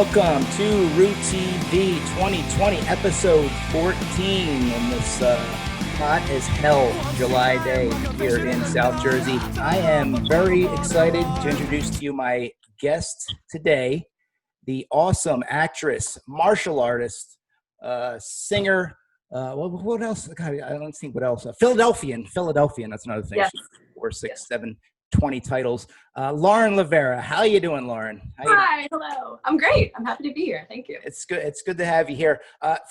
Welcome to RueTV 2020, episode 14 on this hot as hell July day here in South Jersey. I am very excited to introduce to you my guest today, the awesome actress, martial artist, singer. What else? God, I don't think what else. Philadelphian. That's another thing. Yes. 4, 6, 7, 20 titles. Lauren LaVera. How you doing, Lauren? Hi. Hello. I'm great. I'm happy to be here. Thank you. It's good. It's good to have you here.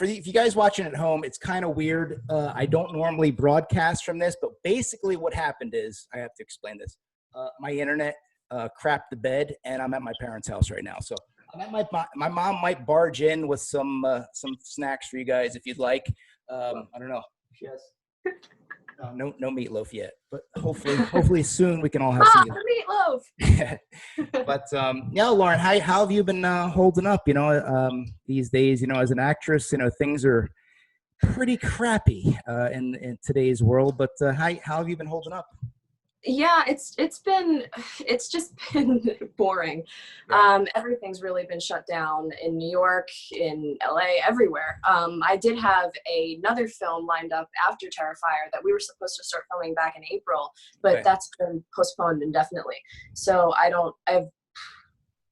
If you guys watching at home, it's kind of weird. I don't normally broadcast from this, but basically what happened is, I have to explain this. My internet crapped the bed, and I'm at my parents' house right now. So I'm at my mom might barge in with some snacks for you guys if you'd like. I don't know. She has no meatloaf yet, but hopefully soon we can all have some meatloaf. But yeah, Lauren, how have you been holding up? These days, as an actress, things are pretty crappy in today's world. But how have you been holding up? Yeah, it's just been boring. Yeah. Everything's really been shut down in New York, in LA, everywhere. I did have another film lined up after Terrifier that we were supposed to start filming back in April, but Right. that's been postponed indefinitely. So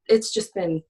it's just been,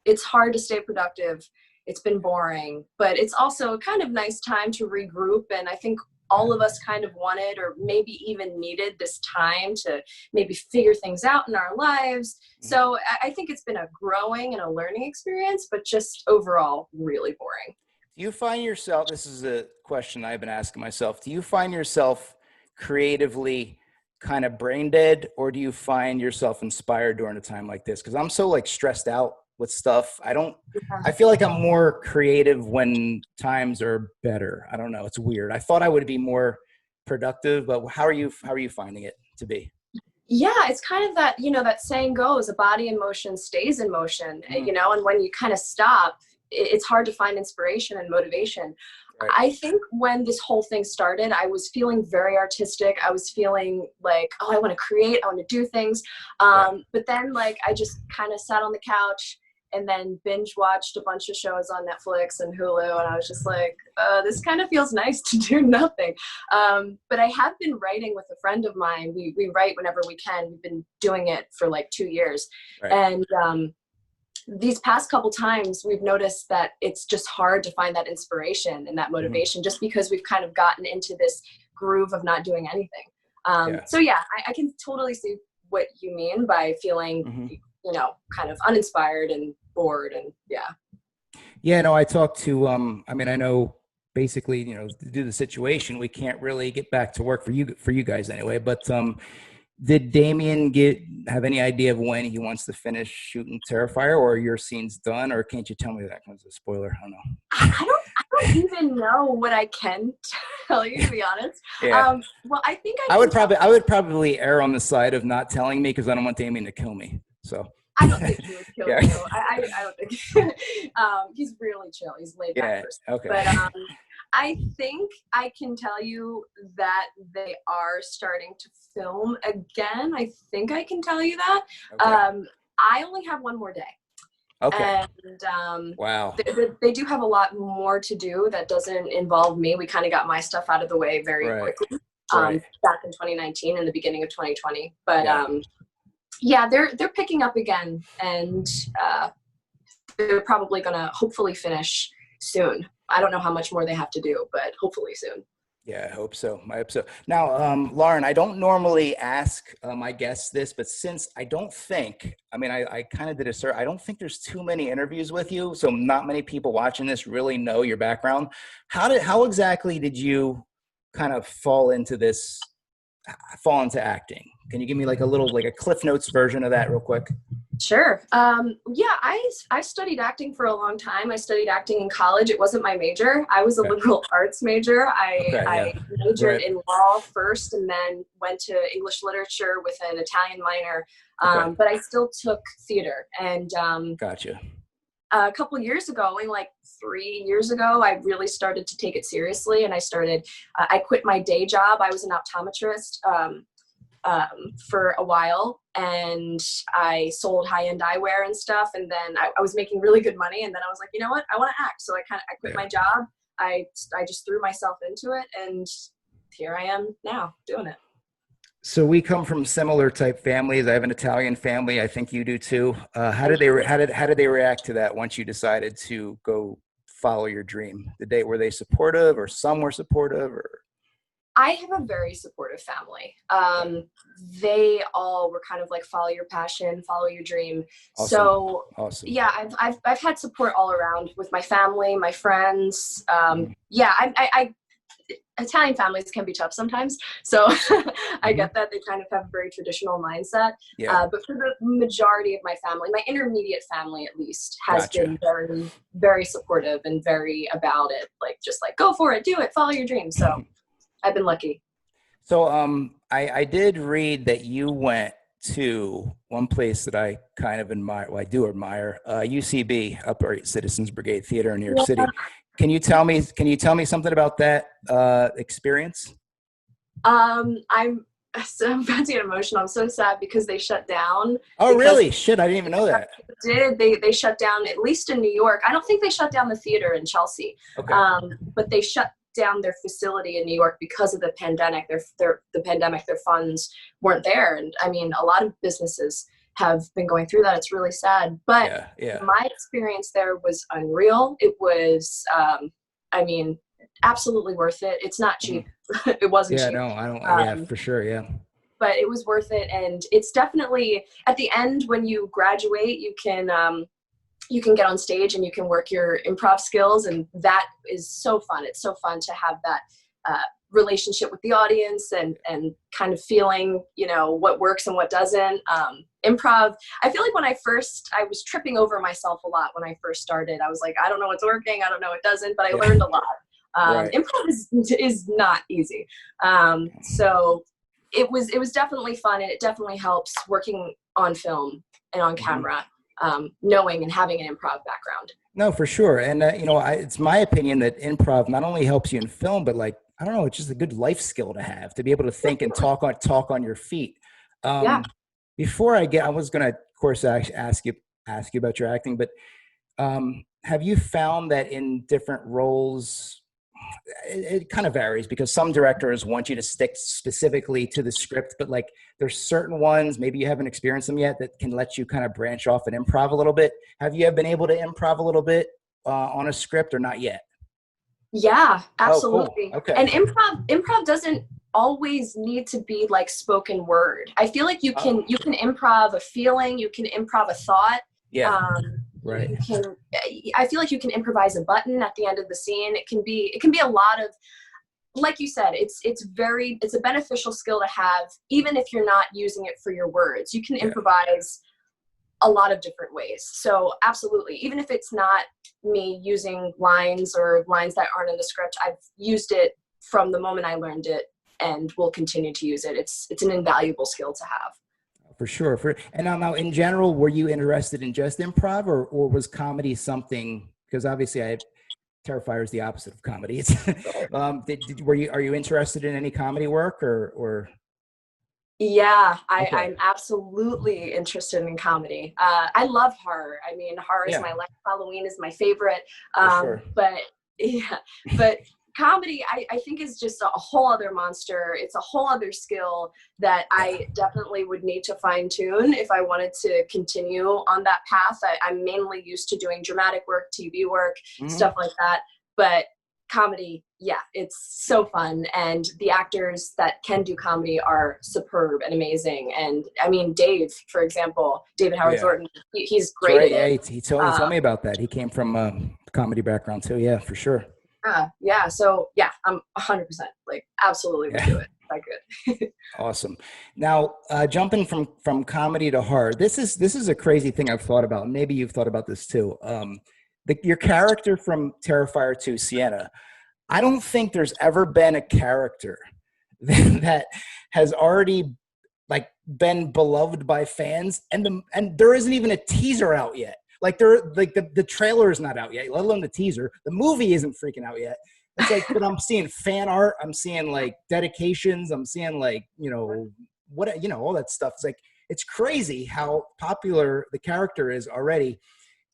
it's hard to stay productive. It's been boring, but it's also kind of nice time to regroup. And I think all of us kind of wanted, or maybe even needed, this time to maybe figure things out in our lives. So I think it's been a growing and a learning experience, but just overall really boring. Do you find yourself, this is a question I've been asking myself, do you find yourself creatively kind of brain dead, or do you find yourself inspired during a time like this? Because I'm so stressed out with stuff. I feel like I'm more creative when times are better. I don't know. It's weird. I thought I would be more productive, but how are you finding it to be? Yeah, it's kind of that, that saying goes, a body in motion stays in motion, and when you kind of stop, it's hard to find inspiration and motivation. Right. I think when this whole thing started, I was feeling very artistic. I was feeling like, I want to create, I want to do things. Right. But then I just kind of sat on the couch and then binge watched a bunch of shows on Netflix and Hulu. And I was just like, this kind of feels nice to do nothing. But I have been writing with a friend of mine. We write whenever we can. We've been doing it for 2 years. Right. And these past couple times, we've noticed that it's just hard to find that inspiration and that motivation, just because we've kind of gotten into this groove of not doing anything. So yeah, I can totally see what you mean by feeling, kind of uninspired and bored, and no, I talked to I know basically due to the situation we can't really get back to work for you guys anyway, but did Damien have any idea of when he wants to finish shooting Terrifier, or your scene's done, or can't you tell me that? Comes a spoiler. I don't know. I don't even know what I can tell you, to be honest. Yeah. Well, I think I would probably err on the side of not telling me, because I don't want Damien to kill me. So I don't think he would kill you. I don't think he's really chill. He's laid back person. Okay. But I think I can tell you that they are starting to film again. I think I can tell you that. Okay. I only have one more day. Okay. And wow. They do have a lot more to do that doesn't involve me. We kind of got my stuff out of the way very quickly back in 2019 and the beginning of 2020. But they're picking up again, and they're probably gonna hopefully finish soon. I don't know how much more they have to do, but hopefully soon. Yeah, I hope so. Now, Lauren, I don't normally ask my guests this, but since I kind of did a search. I don't think there's too many interviews with you, so not many people watching this really know your background. How exactly did you kind of fall into acting? Can you give me a Cliff Notes version of that real quick? Sure. I studied acting for a long time. I studied acting in college. It wasn't my major. I was a liberal arts major. I majored in law first, and then went to English literature with an Italian minor. But I still took theater. And gotcha. A couple of years ago, only 3 years ago, I really started to take it seriously, and I quit my day job. I was an optometrist. for a while, and I sold high-end eyewear and stuff. And then I was making really good money. And then I was like, you know what? I want to act. So I quit my job. I just threw myself into it, and here I am now doing it. So we come from similar type families. I have an Italian family. I think you do too. How did they react to that once you decided to go follow your dream? Were they supportive, or some were supportive, or? I have a very supportive family. They all were kind of like, follow your passion, follow your dream. Awesome. So awesome. Yeah, I've had support all around with my family, my friends. Yeah, I Italian families can be tough sometimes. So I get that. They kind of have a very traditional mindset. Yeah. But for the majority of my family, my intermediate family at least, has been very, very supportive and very about it. Like, just like, go for it, do it, follow your dreams. So I've been lucky. So I did read that you went to one place that I kind of admire. Well, I do admire, UCB, Upright Citizens Brigade Theater in New York City. Can you tell me something about that experience? I'm about to get emotional. I'm so sad because they shut down. Oh, really? Shit, I didn't even know that. They shut down, at least in New York. I don't think they shut down the theater in Chelsea. Okay. But they shut down their facility in New York because of the pandemic. Their funds weren't there. And I mean, a lot of businesses have been going through that. It's really sad. But my experience there was unreal. It was, I mean, absolutely worth it. It's not cheap. It wasn't cheap. Yeah, no, I don't, yeah, for sure, yeah. But it was worth it. And it's definitely, at the end, when you graduate, you can get on stage and you can work your improv skills. And that is so fun. It's so fun to have that relationship with the audience and kind of feeling, you know, what works and what doesn't. Improv, I feel like I was tripping over myself a lot when I first started. I was like, I don't know what's working. I don't know what doesn't, but I learned a lot. Improv is not easy. So it was definitely fun, and it definitely helps working on film and on camera, knowing and having an improv background. No, for sure. And, you know, it's my opinion that improv not only helps you in film, but like, I don't know, it's just a good life skill to have, to be able to think and talk on your feet. Before I was going to, of course, ask you about your acting, but have you found that in different roles, it kind of varies because some directors want you to stick specifically to the script, but like there's certain ones, maybe you haven't experienced them yet, that can let you kind of branch off and improv a little bit. Have you been able to improv a little bit on a script, or not yet? Yeah, absolutely. Oh, cool. Okay. And improv doesn't always need to be like spoken word. I feel like you can improv a feeling, you can improv a thought. Yeah. Right. I feel like you can improvise a button at the end of the scene. It can be a lot of, like you said, it's a beneficial skill to have, even if you're not using it for your words. You can improvise a lot of different ways. So absolutely, even if it's not me using lines or lines that aren't in the script, I've used it from the moment I learned it and will continue to use it. It's an invaluable skill to have. For sure. And now, in general, were you interested in just improv, or was comedy something? Because obviously, Terrifier is the opposite of comedy. It's, are you interested in any comedy work, or? Yeah, I'm absolutely interested in comedy. I love horror. I mean, horror is my life. Halloween is my favorite. Sure. But comedy, I think, is just a whole other monster. It's a whole other skill that I definitely would need to fine tune if I wanted to continue on that path. I'm mainly used to doing dramatic work, TV work, stuff like that. But comedy, it's so fun. And the actors that can do comedy are superb and amazing. And I mean, Dave, for example, David Howard Thornton, he's great. Right. He told me about that. He came from a comedy background too. Yeah, for sure. So I'm 100% like absolutely would do it if I could. Awesome. Now, jumping from comedy to horror, this is a crazy thing I've thought about. Maybe you've thought about this too. Your character from Terrifier to Sienna, I don't think there's ever been a character that has already like been beloved by fans, and there isn't even a teaser out yet. Like the trailer is not out yet, let alone the teaser. The movie isn't freaking out yet. It's like, but I'm seeing fan art. I'm seeing like dedications. I'm seeing like, you know, what, all that stuff. It's like, it's crazy how popular the character is already.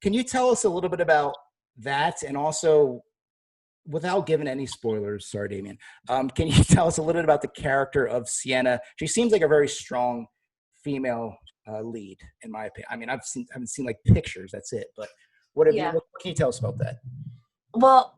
Can you tell us a little bit about that? And also, without giving any spoilers, sorry, Damien, can you tell us a little bit about the character of Sienna? She seems like a very strong female lead, in my opinion. I mean, I haven't seen like pictures, that's it. But what can you tell us about that? Well,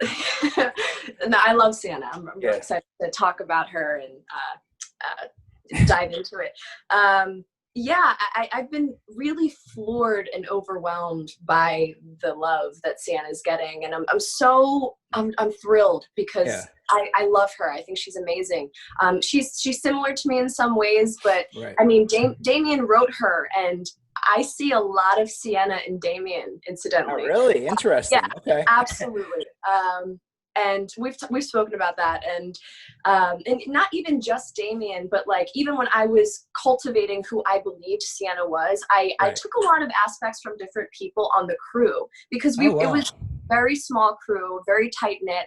no, I love Sienna. I'm really excited to talk about her and dive into it. I've been really floored and overwhelmed by the love that Sienna's getting, and I'm thrilled because I love her. I think she's amazing. She's similar to me in some ways, but I mean, Damien wrote her, and I see a lot of Sienna in Damien, incidentally. Oh, really? Interesting. Yeah, okay. Absolutely. And we've spoken about that, and not even just Damien, but like even when I was cultivating who I believed Sienna was, I took a lot of aspects from different people on the crew, because it was a very small crew, very tight knit.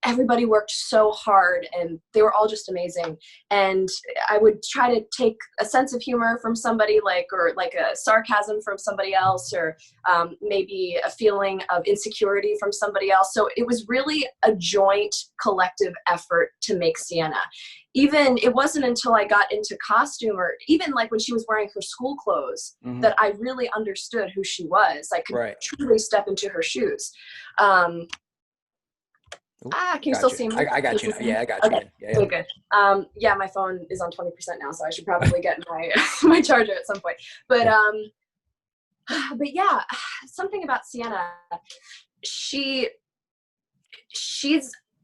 Everybody worked so hard, and they were all just amazing. And I would try to take a sense of humor from somebody, or a sarcasm from somebody else, or maybe a feeling of insecurity from somebody else. So it was really a joint collective effort to make Sienna. Even it wasn't until I got into costume, or even like when she was wearing her school clothes, that I really understood who she was. I could truly step into her shoes. Can you still see me? I got you. Yeah, I got you. Okay. Yeah. Good. My phone is on 20% now, so I should probably get my charger at some point. But yeah, something about Sienna. She's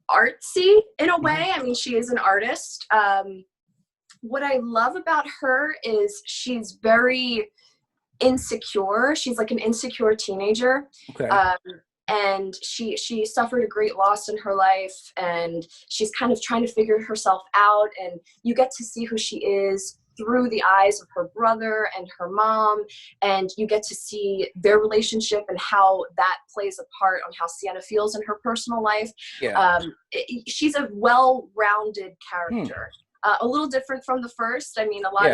artsy in a way. I mean, she is an artist. What I love about her is she's very insecure. She's like an insecure teenager. Okay. And she suffered a great loss in her life, and she's kind of trying to figure herself out, and you get to see who she is through the eyes of her brother and her mom, and you get to see their relationship and how that plays a part on how Sienna feels in her personal life. She's a well-rounded character. A little different from the first. I mean, a lot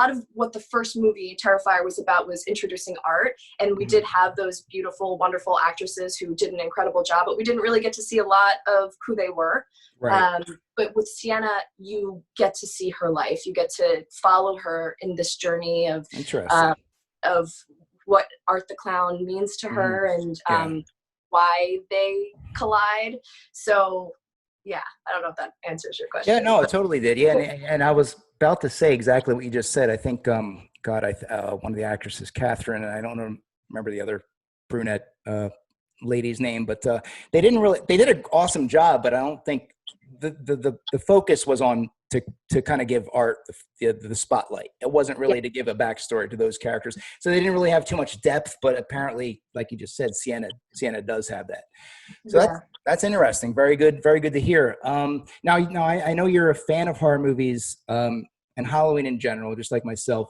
of what the first movie Terrifier was about was introducing art, and we did have those beautiful, wonderful actresses who did an incredible job, but we didn't really get to see a lot of who they were. But with Sienna, you get to see her life. You get to follow her in this journey of what Art the Clown means to her, and why they collide. So yeah, I don't know if that answers your question. Yeah, no, it totally did. Yeah, and I was about to say exactly what you just said. I think, one of the actresses, Catherine, and I don't remember the other brunette lady's name, but they did an awesome job, but I don't think the focus was on to kind of give Art the spotlight. It wasn't really to give a backstory to those characters. So they didn't really have too much depth, but apparently, like you just said, Sienna does have that. So that's interesting. Very good to hear. Now I know you're a fan of horror movies and Halloween in general, just like myself.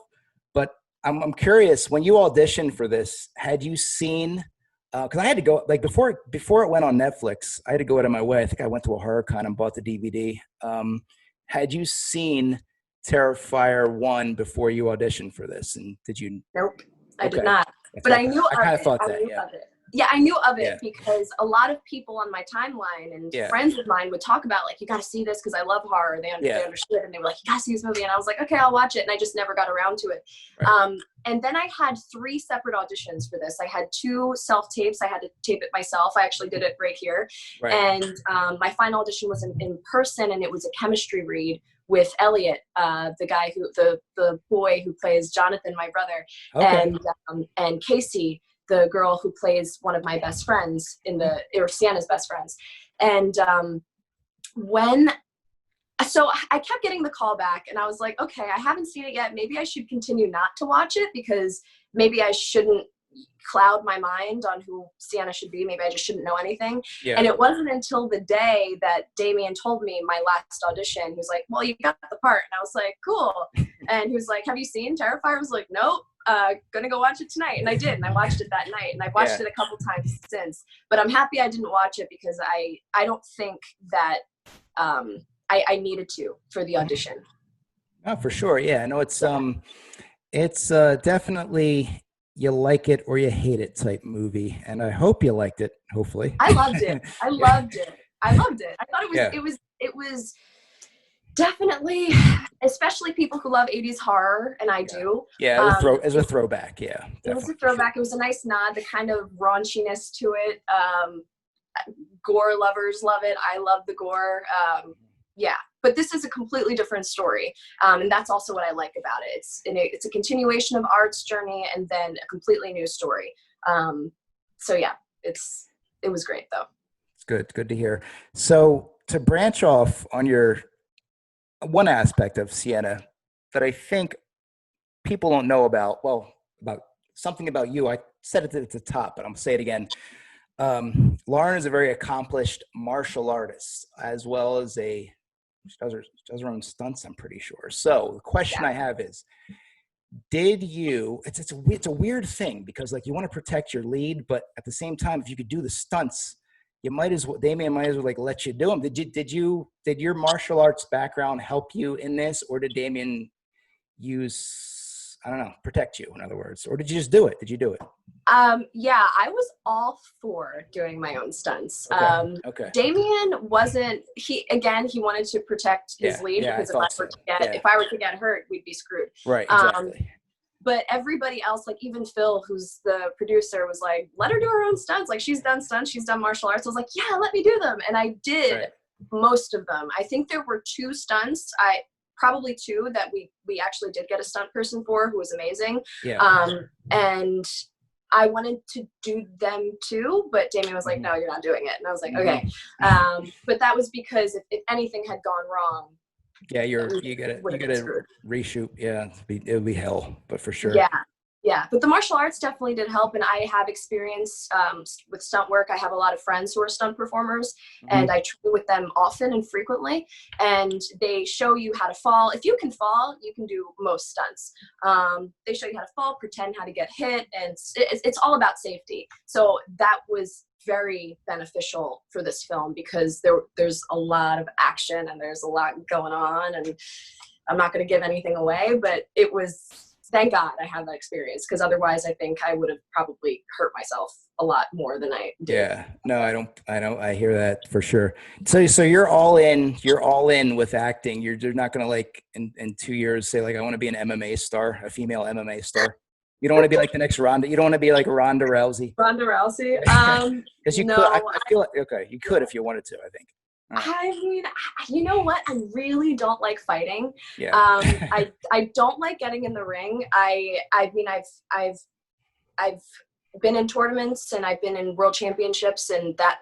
But I'm curious, when you auditioned for this, had you seen? Because I had to go, like before it went on Netflix, I had to go out of my way. I think I went to a horror con and bought the DVD. Had you seen Terrifier 1 before you auditioned for this? And did you? Nope, I did not. But I knew I kind of thought that. Yeah, I knew of it because a lot of people on my timeline and friends of mine would talk about, like, you got to see this because I love horror. They understood, and they were like, you got to see this movie. And I was like, okay, I'll watch it. And I just never got around to it. Right. And then I had 3 separate auditions for this. I had 2 self-tapes. I had to tape it myself. I actually did it right here. Right. And my final audition was in person, and it was a chemistry read with Elliot, the guy the boy who plays Jonathan, my brother, and Casey, the girl who plays one of my best friends or Sienna's best friends. And so I kept getting the call back, and I was like, okay, I haven't seen it yet. Maybe I should continue not to watch it, because maybe I shouldn't cloud my mind on who Sienna should be. Maybe I just shouldn't know anything. Yeah. And it wasn't until the day that Damien told me my last audition, he was like, well, you got the part. And I was like, cool. And he was like, have you seen Terrifier? I was like, nope. Gonna go watch it tonight. And I did, and I watched it that night, and I've watched it a couple times since, but I'm happy I didn't watch it, because I don't think that I needed to for the audition. Oh, for sure. Yeah. No, it's definitely you like it or you hate it type movie, and I hope you liked it. Hopefully. I loved it. I Yeah. loved it. I loved it. I thought Yeah. it was definitely, especially people who love 80s horror, and I do. Yeah. It was a throwback. Yeah. It was a Definitely. throwback. It was a nice nod, the kind of raunchiness to it. Gore lovers love it. I love the gore. Yeah, but this is a completely different story, and that's also what I like about it. It's a continuation of Art's journey, and then a completely new story. So yeah, it was great though. It's good to hear. So to branch off on your one aspect of Sienna that I think people don't know about, well, about something about you. I said it at the top, but I'm gonna say it again. Lauren is a very accomplished martial artist, as well as she does her own stunts, I'm pretty sure. So the question I have is, it's a weird thing because like you want to protect your lead, but at the same time, if you could do the stunts, Damien might as well like let you do them. Did your martial arts background help you in this, or did Damien I don't know, protect you, in other words, or did you just do it? Did you do it? Yeah, I was all for doing my own stunts. Okay. Damien wasn't. He wanted to protect his lead because if I were to get hurt, we'd be screwed. Right. Exactly. But everybody else, like even Phil, who's the producer, was like, let her do her own stunts. Like she's done stunts, she's done martial arts. I was like, yeah, let me do them. And I did most of them. I think there were 2 stunts. Probably 2 that we actually did get a stunt person for, who was amazing. Yeah. And I wanted to do them too, but Damien was like, no, you're not doing it. And I was like, okay. But that was because if anything had gone wrong, yeah, you gotta reshoot. Yeah, it would be hell, but for sure. Yeah. But the martial arts definitely did help, and I have experience with stunt work. I have a lot of friends who are stunt performers, and I train with them often and frequently. And they show you how to fall. If you can fall, you can do most stunts. They show you how to fall, pretend how to get hit, and it's all about safety. So that was very beneficial for this film because there's a lot of action and there's a lot going on, and I'm not going to give anything away, but it was, thank God I had that experience, because otherwise I think I would have probably hurt myself a lot more than I did. Yeah, no, I hear that for sure. So you're all in with acting. You're not going to like in 2 years say like, I want to be an MMA star, a female MMA star. You don't want to be like the next Ronda. You don't want to be like Ronda Rousey. Ronda Rousey? Because you could. I feel like, okay, you could if you wanted to, I think. I mean, you know what? I really don't like fighting. Yeah. I don't like getting in the ring. I mean, I've been in tournaments and I've been in world championships and that,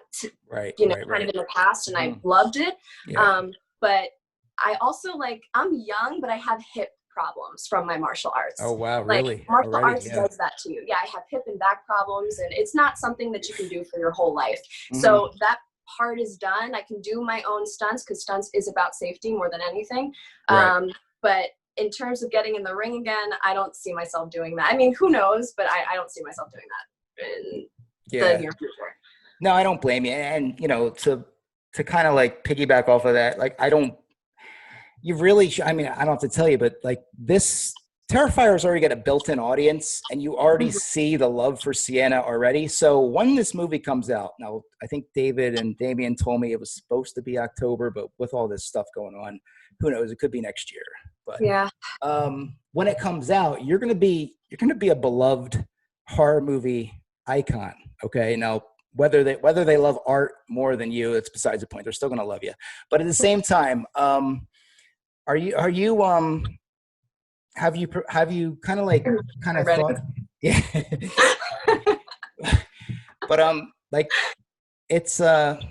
kind of in the past, and I loved it. Yeah. But I also I'm young, but I have hip problems from my martial arts. Oh wow, like, really? Martial arts does that to you. Yeah, I have hip and back problems, and it's not something that you can do for your whole life. So that part is done. I can do my own stunts because stunts is about safety more than anything. But in terms of getting in the ring again, I don't see myself doing that. I mean, who knows? But I don't see myself doing that in the near future. No, I don't blame you. And to kind of like piggyback off of that, like I don't have to tell you, but like this Terrifier's already got a built-in audience, and you already see the love for Sienna already. So when this movie comes out, now I think David and Damien told me it was supposed to be October, but with all this stuff going on, who knows? It could be next year. But when it comes out, you're gonna be a beloved horror movie icon. Okay, now whether they love art more than you, it's besides the point. They're still gonna love you. But at the same time, have you kind of thought, yeah, but like it's hard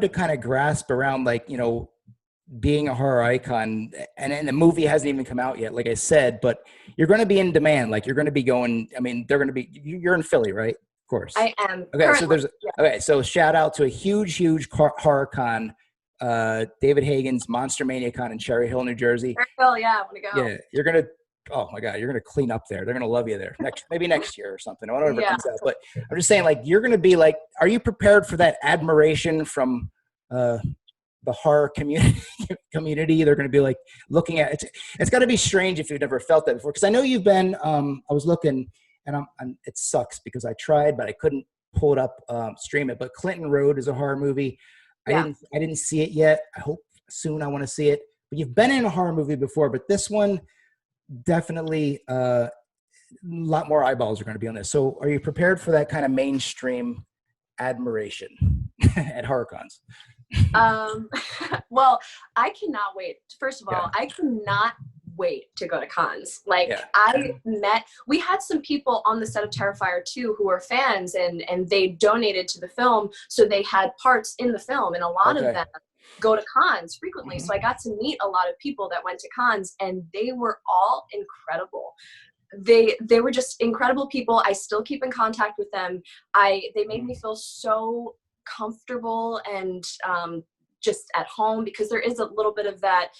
to kind of grasp around being a horror icon, and the movie hasn't even come out yet, like I said, but you're going to be in demand. Like you're going to be going, you're in Philly, right? Of course. I am. Okay. So shout out to a huge horror con, David Hagen's Monster Mania Con in Cherry Hill, New Jersey. I want to go. Yeah. You're going to, oh my God, you're going to clean up there. They're going to love you there maybe next year or something. Whatever it comes out. But I'm just saying, like, you're going to be like, are you prepared for that admiration from, the horror community, they're going to be like looking at it. It's got to be strange if you've never felt that before. Because I know you've been. I was looking, and it sucks because I tried, but I couldn't pull it up, stream it. But Clinton Road is a horror movie. Yeah. I didn't see it yet. I hope soon I want to see it. But you've been in a horror movie before, but this one definitely a lot more eyeballs are going to be on this. So are you prepared for that kind of mainstream admiration at HorrorCons? Well, I cannot wait. First of all, I cannot wait to go to cons. Like we had some people on the set of Terrifier 2 who were fans and they donated to the film. So they had parts in the film, and a lot of them go to cons frequently. So I got to meet a lot of people that went to cons, and they were all incredible. They were just incredible people. I still keep in contact with them. They made me feel so comfortable and just at home, because there is a little bit of that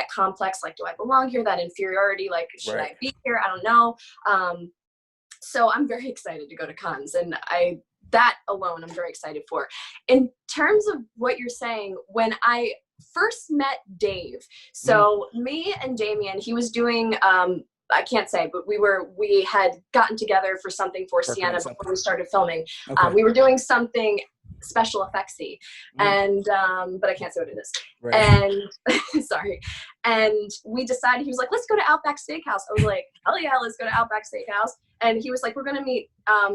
complex, like, do I belong here? That inferiority, like, should I be here? I don't know. So I'm very excited to go to cons, and that alone I'm very excited for. In terms of what you're saying, when I first met Dave, so me and Damien, he was doing I can't say, but we had gotten together for something for Sienna before we started filming. We were doing something special effectsy, and but I can't say what it is. And sorry. And we decided, he was like, let's go to Outback Steakhouse. I was like, hell yeah, let's go to Outback Steakhouse. And he was like, we're going to meet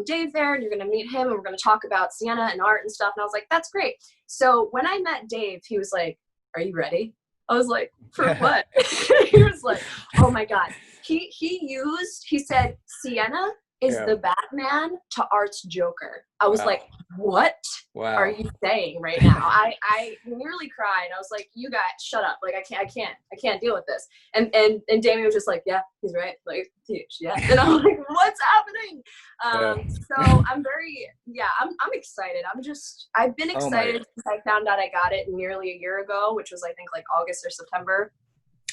Dave there, and you're going to meet him, and we're going to talk about Sienna and art and stuff. And I was like, that's great. So when I met Dave, he was like, are you ready? I was like, for what? He was like, oh my God. He said, Sienna is the Batman to Art's Joker. I was like, what are you saying right now? I nearly cried. I was like, you guys, shut up. Like, I can't deal with this. And Damien was just like, yeah, he's right. Like, yeah. And I'm like, what's happening? So I'm excited. I've been excited since I found out I got it nearly a year ago, which was, I think, like August or September.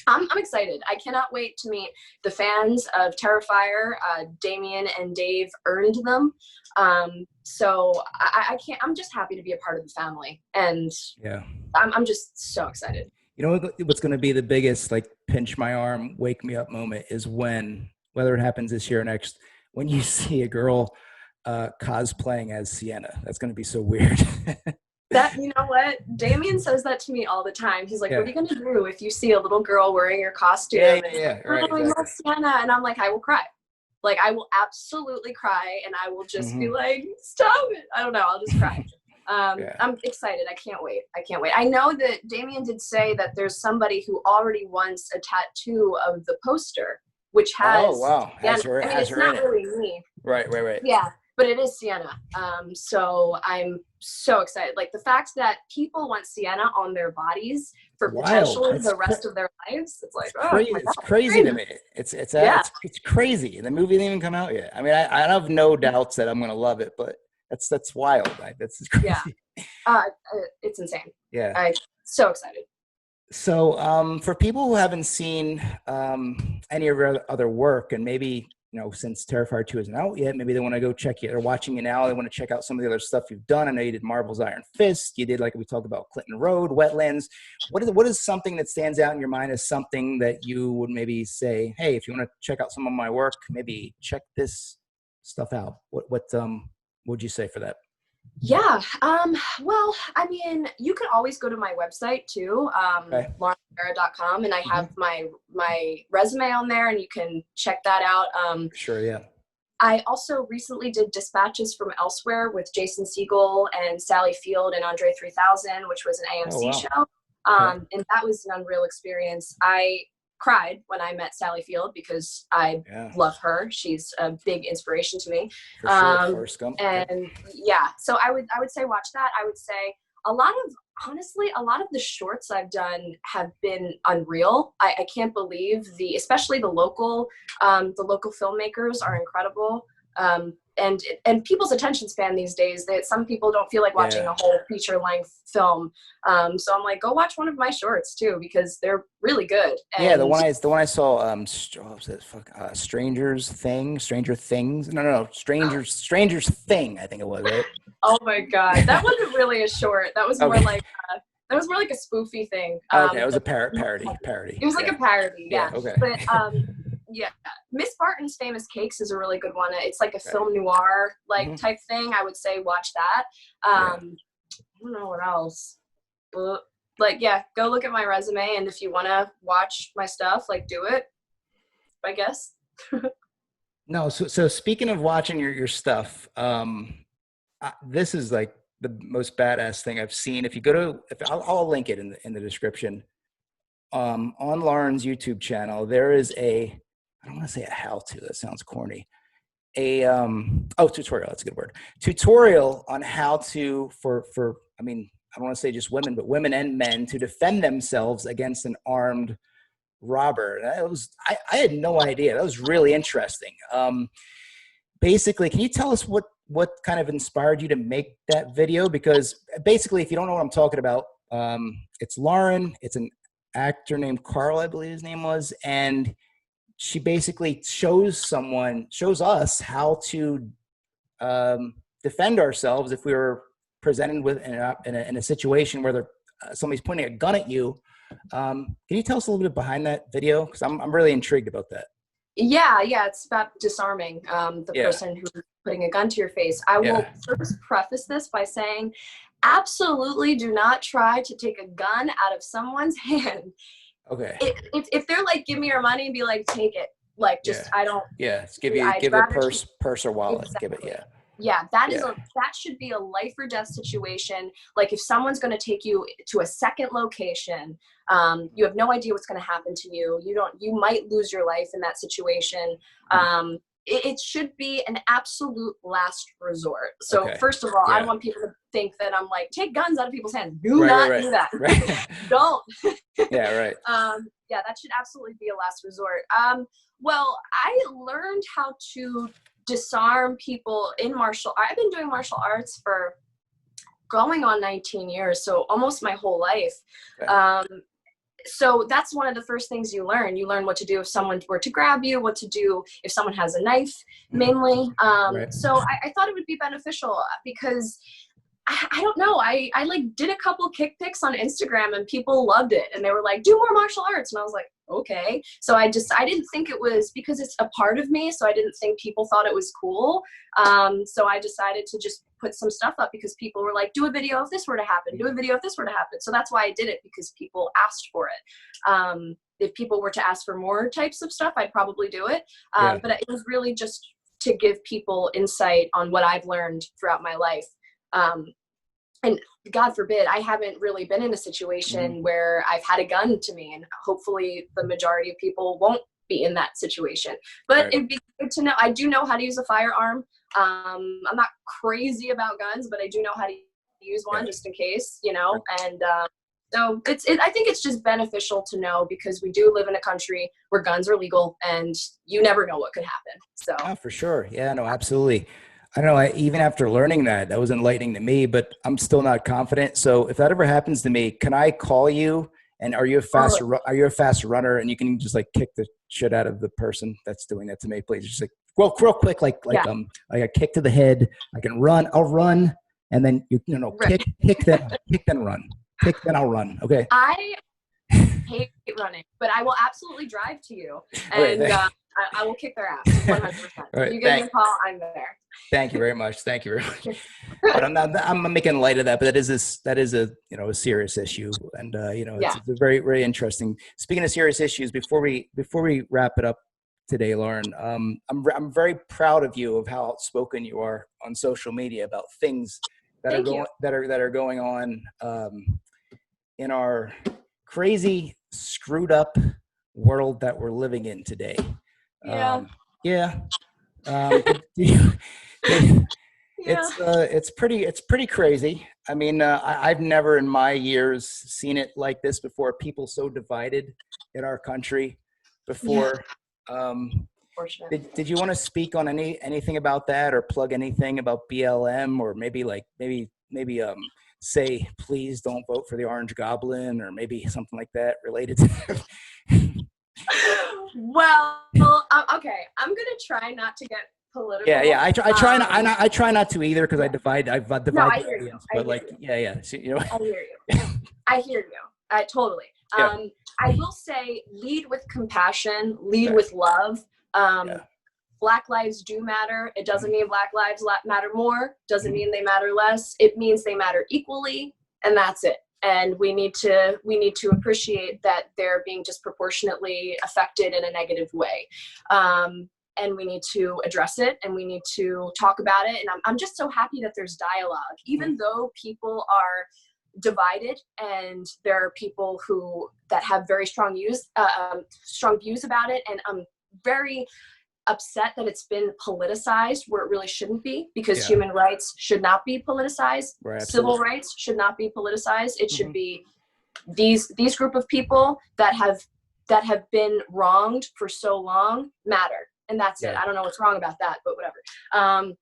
I'm excited. I cannot wait to meet the fans of Terrifier. Damien and Dave earned them. So I'm just happy to be a part of the family. And I'm just so excited. You know what's going to be the biggest, like, pinch my arm, wake me up moment is when, whether it happens this year or next, when you see a girl cosplaying as Sienna. That's going to be so weird. That, you know what? Damien says that to me all the time. He's like, what are you going to do if you see a little girl wearing your costume? Exactly. Sienna. And I'm like, I will cry. Like, I will absolutely cry, and I will just be like, stop it. I don't know. I'll just cry. I'm excited. I can't wait. I know that Damien did say that there's somebody who already wants a tattoo of the poster, which has it's not really me. Right. Yeah. But it is Sienna. So I'm so excited. Like, the fact that people want Sienna on their bodies for potentially the rest of their lives. It's like, it's crazy to me. It's crazy. And the movie didn't even come out yet. I mean, I have no doubts that I'm going to love it, but that's wild. That's crazy. Yeah. It's insane. Yeah. I'm so excited. So for people who haven't seen any of your other work, and maybe, you know, since Terrifier 2 isn't out yet, maybe they want to go check it. They're watching it now. They want to check out some of the other stuff you've done. I know you did Marvel's Iron Fist. You did, like we talked about, Clinton Road, Wetlands. What is something that stands out in your mind as something that you would maybe say, hey, if you want to check out some of my work, maybe check this stuff out? What would you say for that? Yeah. Well, I mean, you could always go to my website too, LaurenLaVera.com, and I have my resume on there, and you can check that out. Sure, yeah. I also recently did Dispatches from Elsewhere with Jason Segel and Sally Field and Andre 3000, which was an AMC show. And that was an unreal experience. I cried when I met Sally Field because I love her. She's a big inspiration to me. For sure, Forrest Gump. And so I would say watch that. I would say a lot of the shorts I've done have been unreal. I can't believe especially the local filmmakers are incredible. And people's attention span these days, that some people don't feel like watching a whole feature length film. So I'm like, go watch one of my shorts too, because they're really good. And the one I saw, what was it? Stranger Things. No, Stranger's Thing, I think it was, right? Oh my God. That wasn't really a short. That was more like, It was more like a spoofy thing. Okay, it was a parody. It was like a parody, yeah. Okay. But yeah, Miss Barton's Famous Cakes is a really good one. It's like a film noir like type thing. I would say watch that. I don't know what else. But, like, yeah, go look at my resume, and if you want to watch my stuff, like, do it, I guess. No, so speaking of watching your stuff, this is like the most badass thing I've seen. If you go to, I'll link it in the description. On Lauren's YouTube channel, there is I don't want to say a how-to, that sounds corny. Tutorial, that's a good word. Tutorial on how to, I mean, I don't want to say just women, but women and men, to defend themselves against an armed robber. I had no idea. That was really interesting. Basically, can you tell us what kind of inspired you to make that video? Because basically, if you don't know what I'm talking about, it's Lauren. It's an actor named Carl, I believe his name was, and she basically shows us how to defend ourselves if we were presented with in a situation where somebody's pointing a gun at you. Can you tell us a little bit behind that video? Because I'm really intrigued about that. Yeah, it's about disarming the person who's putting a gun to your face. I will first preface this by saying, absolutely do not try to take a gun out of someone's hand. Okay. If they're like, give me your money, and be like, take it. Like, just, I don't. Yeah, give a purse or wallet. Exactly. Give it, that should be a life or death situation. Like, if someone's going to take you to a second location, you have no idea what's going to happen to you. You might lose your life in that situation. It should be an absolute last resort. So first of all, I want people to think that I'm like, take guns out of people's hands. Do not do that. Right. Don't. That should absolutely be a last resort. Well, I learned how to disarm people in I've been doing martial arts for going on 19 years, so almost my whole life. So that's one of the first things you learn. You learn what to do if someone were to grab you, what to do if someone has a knife, mainly. So I thought it would be beneficial because I don't know. I like did a couple kick pics on Instagram and people loved it. And they were like, do more martial arts. And I was like, okay. So I didn't think it was, because it's a part of me. So I didn't think people thought it was cool. So I decided to just put some stuff up because people were like, do a video if this were to happen, do a video if this were to happen. So that's why I did it, because people asked for it. If people were to ask for more types of stuff, I'd probably do it. But it was really just to give people insight on what I've learned throughout my life. And God forbid, I haven't really been in a situation where I've had a gun to me, and hopefully the majority of people won't be in that situation. But it'd be good to know. I do know how to use a firearm. I'm not crazy about guns, but I do know how to use one just in case, and so I think it's just beneficial to know, because we do live in a country where guns are legal and you never know what could happen. So for sure. Yeah, no, absolutely. I don't know. Even after learning that was enlightening to me, but I'm still not confident. So if that ever happens to me, can I call you? And are you a fast runner? And you can just like kick the shit out of the person that's doing that to me, please. Just like real quick, like a kick to the head. I can run. I'll run, and then kick then run. Kick then I'll run. Okay. I hate running, but I will absolutely drive to you, and I will kick their ass 100%. You give me a call, I'm there. Thank you very much. But I'm making light of that, but that is a serious issue, and it's a very, very interesting. Speaking of serious issues, before we wrap it up today, Lauren, I'm very proud of you, of how outspoken you are on social media about things that are going on in our crazy, screwed up world that we're living in today. It's pretty crazy. I mean, I've never in my years seen it like this before. People so divided in our country before. Did you want to speak on anything about that, or plug anything about BLM, or maybe say, please don't vote for the Orange Goblin, or maybe something like that related to Well, okay. I'm gonna try not to get political. I try not to either, because I've divided. No, I hear you. But I hear you. I I hear you. I totally. Yeah. I will say lead with compassion, lead with love. Black lives do matter. It doesn't mean Black lives matter more. Doesn't mean they matter less. It means they matter equally, and that's it. And we need to appreciate that they're being disproportionately affected in a negative way. And we need to address it, and we need to talk about it. And I'm just so happy that there's dialogue, even though people are divided, and there are people that have very strong views about it. And I'm very upset that it's been politicized where it really shouldn't be, because human rights should not be politicized. Right, civil rights should not be politicized. It should be these group of people that have been wronged for so long matter, and that's it. I don't know what's wrong about that, but whatever.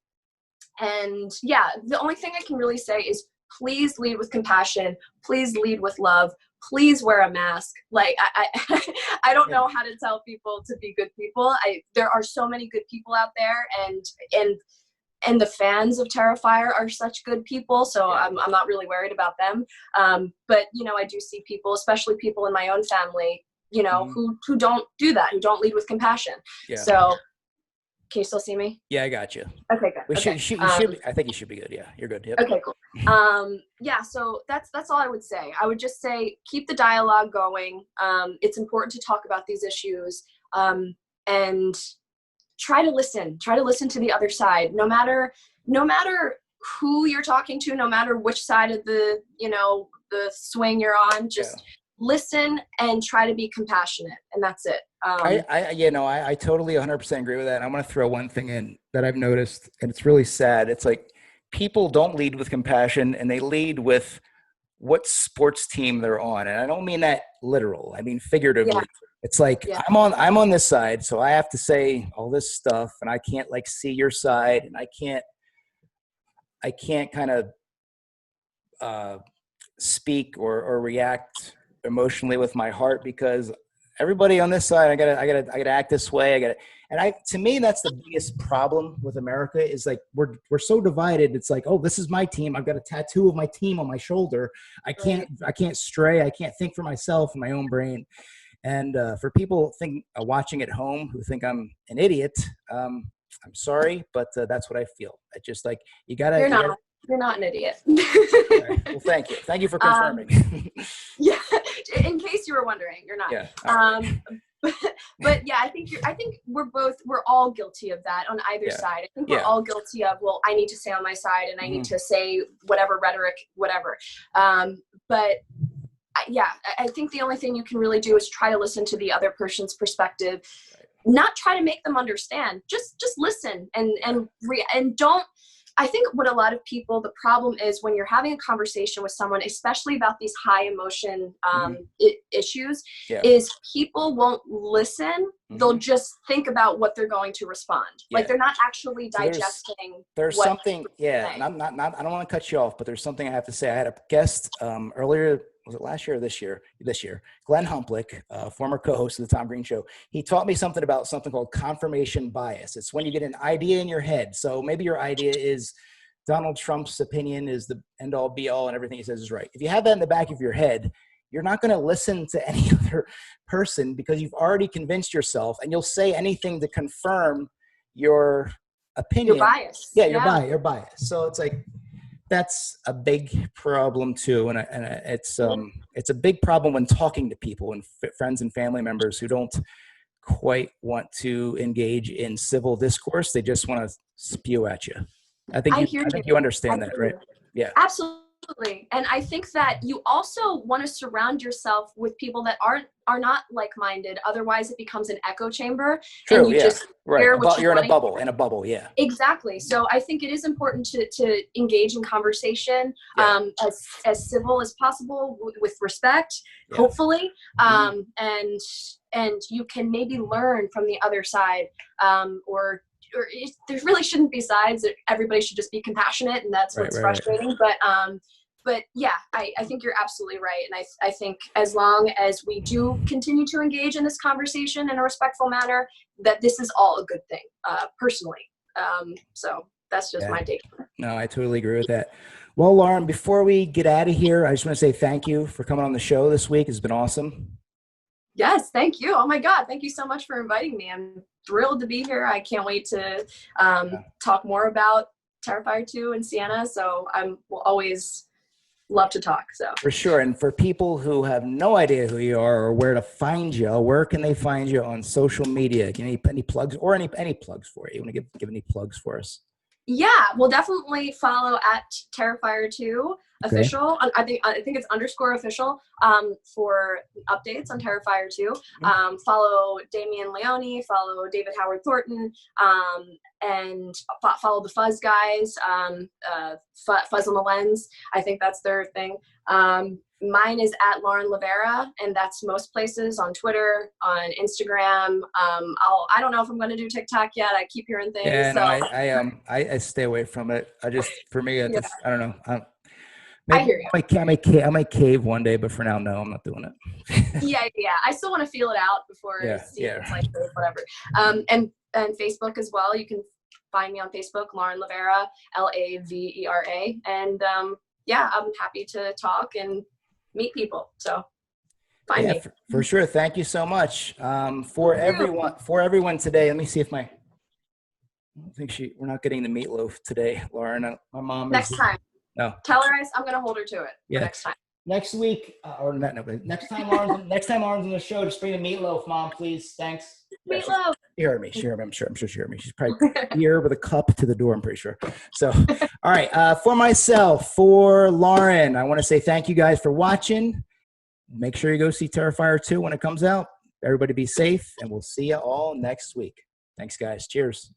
And the only thing I can really say is please lead with compassion, please lead with love, please wear a mask. Like I don't know how to tell people to be good people. There are so many good people out there, and the fans of Terrifier are such good people. So I'm not really worried about them. But I do see people, especially people in my own family, who don't do that, who don't lead with compassion. Yeah. So can you still see me? Yeah, I got you. Okay, good. You should. I think you should be good. Yeah, you're good. Yep. Okay, cool. So that's all I would say. I would just say keep the dialogue going. It's important to talk about these issues, and try to listen. Try to listen to the other side. No matter who you're talking to, no matter which side of the swing you're on, just listen and try to be compassionate, and that's it. I totally 100% agree with that. And I'm going to throw one thing in that I've noticed, and it's really sad. It's like people don't lead with compassion, and they lead with what sports team they're on. And I don't mean that literal. I mean figuratively. Yeah. It's like I'm on this side, so I have to say all this stuff, and I can't see your side, and I can't kind of speak or react emotionally with my heart, because everybody on this side, I gotta act this way. To me, that's the biggest problem with America, is like we're so divided. It's like, oh, this is my team. I've got a tattoo of my team on my shoulder. I can't stray. I can't think for myself in my own brain. And for people watching at home who think I'm an idiot, I'm sorry, but that's what I feel. I just you gotta. You're not an idiot. Right. Well, thank you. Thank you for confirming. In case you were wondering, you're not. But I think we're all guilty of that on either side. I think we're all guilty of, well, I need to stay on my side, and I need to say whatever rhetoric, whatever. But I think the only thing you can really do is try to listen to the other person's perspective, not try to make them understand. Just listen and don't. I think what a lot of people, the problem is when you're having a conversation with someone, especially about these high emotion issues, is people won't listen. They'll just think about what they're going to respond. Like they're not actually digesting. There's something, and I'm not, I don't want to cut you off, but there's something I have to say. I had a guest earlier, was it last year or this year? This year, Glenn Humplick, former co-host of the Tom Green Show. He taught me something about something called confirmation bias. It's when you get an idea in your head. So maybe your idea is Donald Trump's opinion is the end all be all and everything he says is right. If you have that in the back of your head, you're not going to listen to any other person, because you've already convinced yourself, and you'll say anything to confirm your opinion. Your bias. Your bias. So it's like, that's a big problem too, and it's a big problem when talking to people and friends and family members who don't quite want to engage in civil discourse. They just want to spew at you. I think you understand that, right? Yeah, absolutely. And I think that you also want to surround yourself with people that are not like-minded. Otherwise, it becomes an echo chamber. True. And you just you're in a bubble. Yeah. Exactly. So I think it is important to engage in conversation as civil as possible, with respect, hopefully, and you can maybe learn from the other side, or there really shouldn't be sides. Everybody should just be compassionate, and that's what's frustrating. But I think you're absolutely right. And I think as long as we do continue to engage in this conversation in a respectful manner, that this is all a good thing, personally. So that's just my take. No, I totally agree with that. Well, Lauren, before we get out of here, I just want to say thank you for coming on the show this week. It's been awesome. Yes, thank you. Oh my God, thank you so much for inviting me. I'm thrilled to be here. I can't wait to talk more about Terrifier 2 and Sienna. So will always love to talk. So for sure. And for people who have no idea who you are or where to find you, where can they find you on social media? Can you any plugs or any plugs for you? You want to give any plugs for us? Yeah, we'll definitely follow at Terrifier 2 official. I think it's _official for updates on Terrifier 2. Follow Damian Leone, follow David Howard Thornton, and follow the Fuzz guys, Fuzz on the Lens. I think that's their thing. Mine is at Lauren LaVera, and that's most places, on Twitter, on Instagram. I don't know if I'm going to do TikTok yet. I keep hearing things. Yeah, so. no, I stay away from it. For me, I don't know. I hear you. I might cave one day, but for now, no, I'm not doing it. yeah. I still want to feel it out before seeing it's like whatever. And Facebook as well. You can find me on Facebook, Lauren LaVera, LaVera, and I'm happy to talk and meet people. So find me for sure. Thank you so much. For everyone today. Let me see if I don't think we're not getting the meatloaf today, Lauren. My mom. Next time. No. Tell her I'm going to hold her to it. Yeah. Next time. Next week, next time Lauren's on the show, just bring the meatloaf, Mom, please. Thanks. Meatloaf. She heard me. I'm sure she heard me. She's probably here with a cup to the door, I'm pretty sure. So, all right. For myself, for Lauren, I want to say thank you guys for watching. Make sure you go see Terrifier 2 when it comes out. Everybody be safe, and we'll see you all next week. Thanks, guys. Cheers.